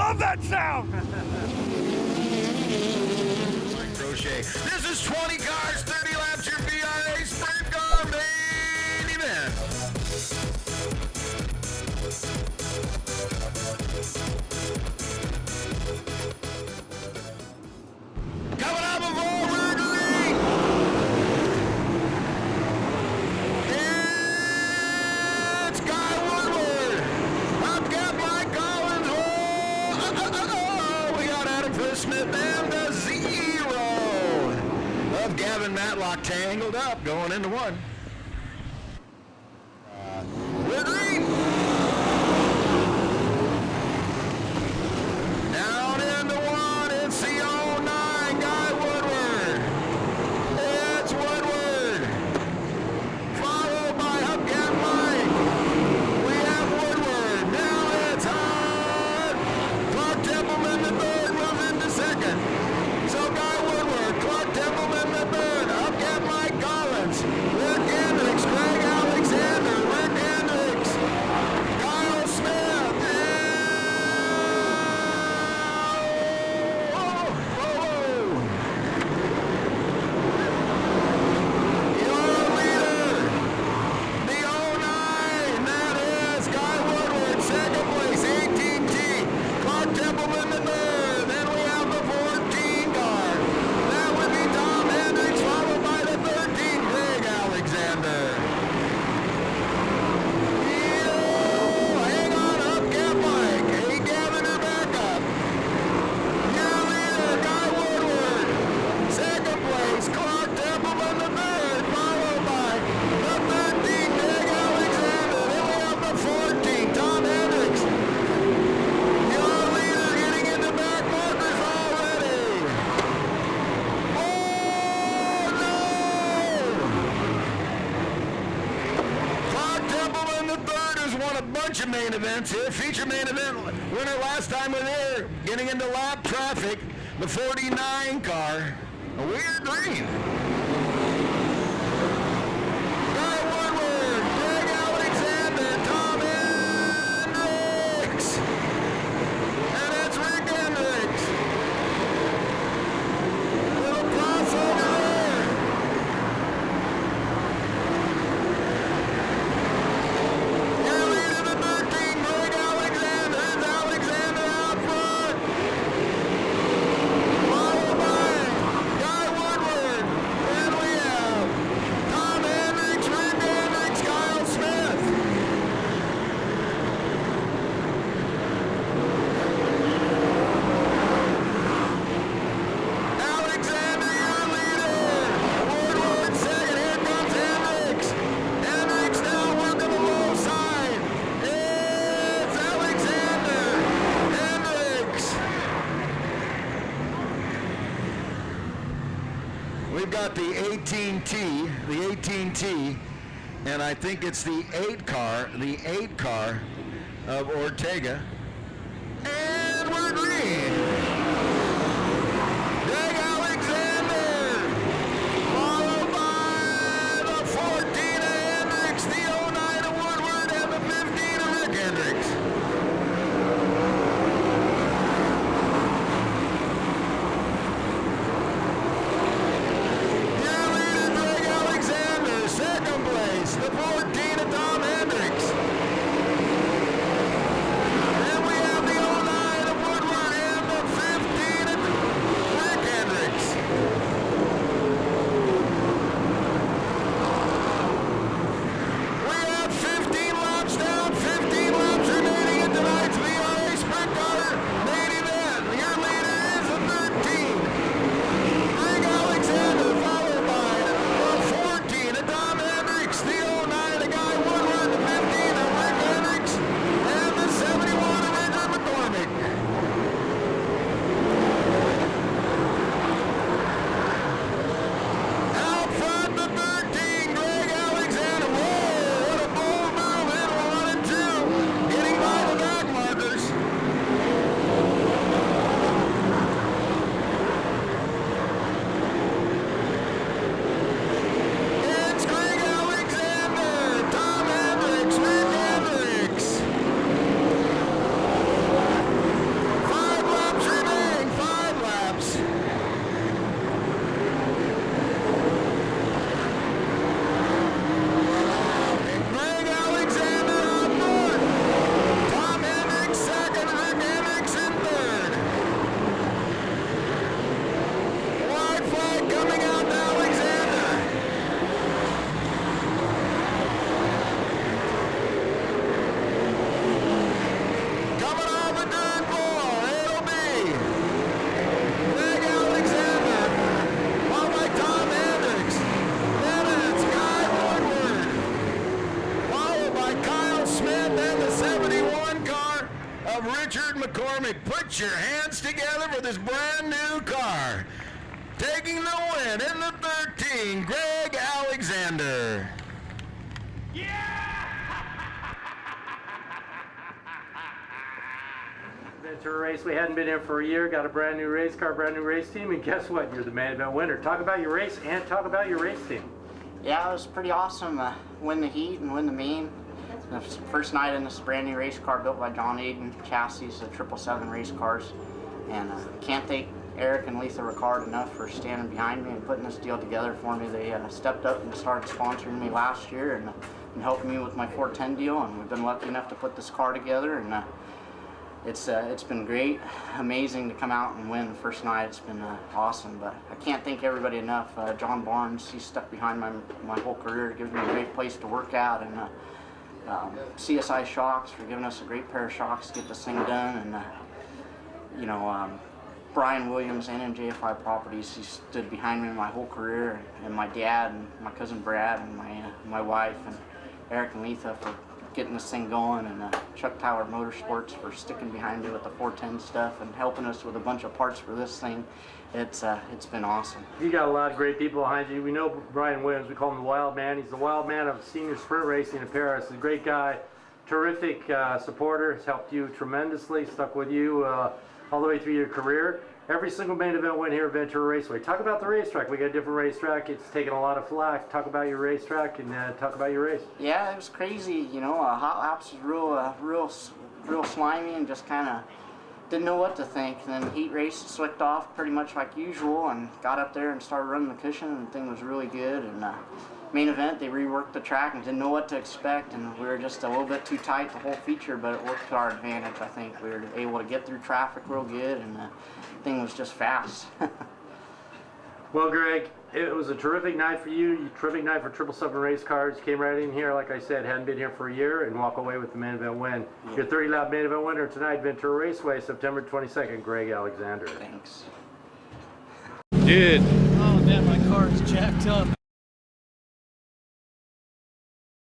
love that sound! Crochet. This is 20 cars, 30 laps, your VRA sprint car main event. Coming up before we're green. It's Guy Woodward. I've got Mike Collins. We got Adam Smith and the zero of Gavin Matlock tangled up going into one. We're green. Down into one. It's the 09 Guy Woodward. It's Woodward. Followed by Hubcap Mike. We have Woodward. Now it's hard. Clark Templeman the third moves into second. So Guy Woodward, Clark Templeman the third. Hubcap Mike Collins. Rick Hendricks, Greg Alexander, Rick Hendricks, Kyle Smith, your leader, the 09, that is Guy Woodward, second place, 18T, Clark Templeman the third, then we have the 14 car, that would be Tom Hendricks, followed by the 13, Greg Alexander. Hang on, Hubcap Mike, he gathered her back up. Your leader, Guy Woodward, second place, Clark Templeman the third, followed by the 13, Greg Alexander, then we have the 14, Tom Hendricks. Your leader getting into back markers already. Oh no! Clark Templeman the third has won a bunch of main events here. Feature main event winner last time we were there, getting into lap traffic, the 49 car. We're green. Guy Woodward, Greg Alexander, Tom Hendricks. And it's Rick Hendricks. Little crossover there. Your leader, the 13, Greg Alexander. It's Alexander out front. Followed by Guy Woodward. Then we have Tom Hendricks, Rick Hendricks, Kyle Smith. Alexander, your leader. Woodward second. Here comes Hendricks. Hendricks now working the low side. It's Alexander. Hendricks. We've got the 18T, and I think it's the 8 car of Ortega. And we're green. Greg Alexander, followed by the 14 of Hendricks, the 09 of Woodward, and the 15 of Rick Hendricks. Your leader, Greg Alexander, second place, the 14 of Tom Hendricks. Then we have the 09 of Richard McCormick. Put your hands together for this brand new car. Taking the win in the 13, Greg Alexander. Ventura Raceway hadn't been here for a year, got a brand new race car, brand new race team, and guess what? You're the main event winner. Talk about your race and talk about your race team. Yeah, it was pretty awesome. Win the heat and win the main. The first night in this brand new race car built by John Aiden, chassis, 777 race cars. And can't thank Eric and Letha Ricard enough for standing behind me and putting this deal together for me. They stepped up and started sponsoring me last year and helping me with my 410 deal, and we've been lucky enough to put this car together, and it's been great, amazing to come out and win the first night. It's been awesome, but I can't thank everybody enough. John Barnes, he stuck behind my whole career, giving me a great place to work at, and CSI Shocks for giving us a great pair of shocks to get this thing done, and Brian Williams and MJFI Properties, he stood behind me my whole career, and my dad and my cousin Brad and my wife and Eric and Letha for getting this thing going, and Chuck Tyler Motorsports for sticking behind me with the 410 stuff and helping us with a bunch of parts for this thing. It's been awesome. You got a lot of great people behind you. We know Brian Williams, we call him the Wild Man. He's the Wild Man of senior sprint racing in Paris. He's a great guy, terrific supporter, has helped you tremendously, stuck with you all the way through your career. Every single main event win here at Ventura Raceway. Talk about the racetrack. We got a different racetrack. It's taken a lot of flack. Talk about your racetrack and talk about your race. Yeah, it was crazy. Hot Laps was real slimy and just kind of didn't know what to think. And then heat race slicked off pretty much like usual, and got up there and started running the cushion, and the thing was really good. And main event, they reworked the track and didn't know what to expect, and we were just a little bit too tight the whole feature, but it worked to our advantage. I think we were able to get through traffic real good, and the thing was just fast. Well, Greg, it was a terrific night for you, terrific night for 777 race cars. Came right in here, like I said, hadn't been here for a year, and walk away with the main event win. Your 30 lap main event winner tonight, Ventura Raceway, September 22nd, Greg Alexander. Thanks. Dude. Oh man, my car is jacked up.